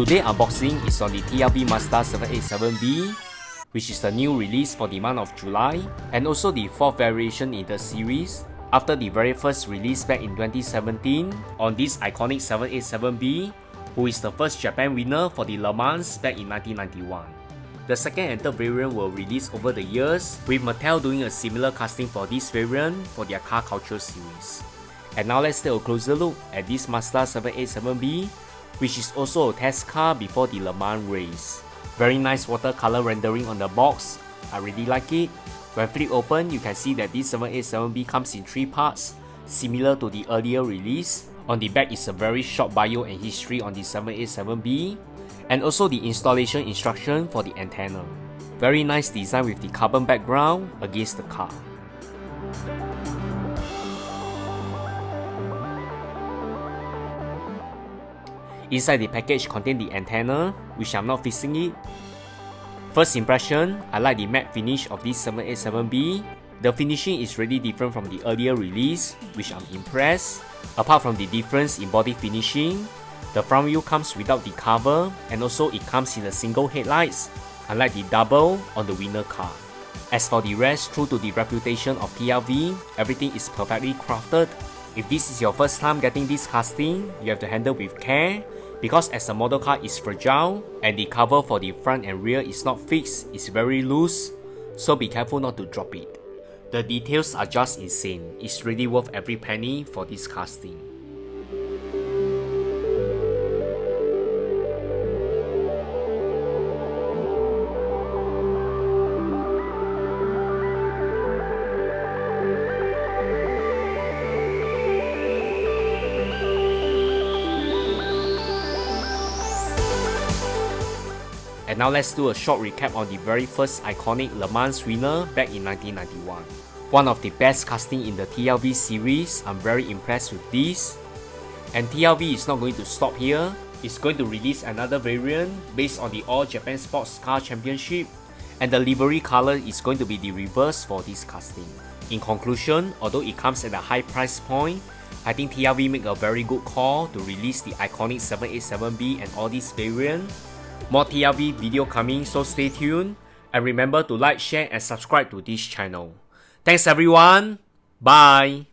Today unboxing is on the TLV Mazda 787B, which is the new release for the month of July, and also the 4th variation in the series, after the very first release back in 2017 on this iconic 787B, who is the first Japan winner for the Le Mans back in 1991. The second and third variant were released over the years, with Mattel doing a similar casting for this variant for their car culture series. And now let's take a closer look at this Mazda 787B, which is also a test car before the Le Mans race. Very nice watercolor rendering on the box, I really like it. When flip open, you can see that this 787B comes in 3 parts, similar to the earlier release. On the back is a very short bio and history on the 787B, and also the installation instruction for the antenna. Very nice design with the carbon background against the car. Inside the package contains the antenna, which I'm not fixing it. First impression, I like the matte finish of this 787B. The finishing is really different from the earlier release, which I'm impressed. Apart from the difference in body finishing, the front wheel comes without the cover, and also it comes in a single headlights, unlike the double on the winner car. As for the rest, true to the reputation of TLV, everything is perfectly crafted. If this is your first time getting this casting, you have to handle with care, because as the model car is fragile and the cover for the front and rear is not fixed, it's very loose, so be careful not to drop it. The details are just insane, it's really worth every penny for this casting. And now let's do a short recap on the very first iconic Le Mans winner back in 1991. One of the best casting in the TLV series, I'm very impressed with this. And TLV is not going to stop here, it's going to release another variant based on the All Japan Sports Car Championship, and the livery color is going to be the reverse for this casting. In conclusion, although it comes at a high price point, I think TLV make a very good call to release the iconic 787B and all these variants. More TLV video coming, so stay tuned, and remember to like, share and subscribe to this channel. Thanks everyone, bye!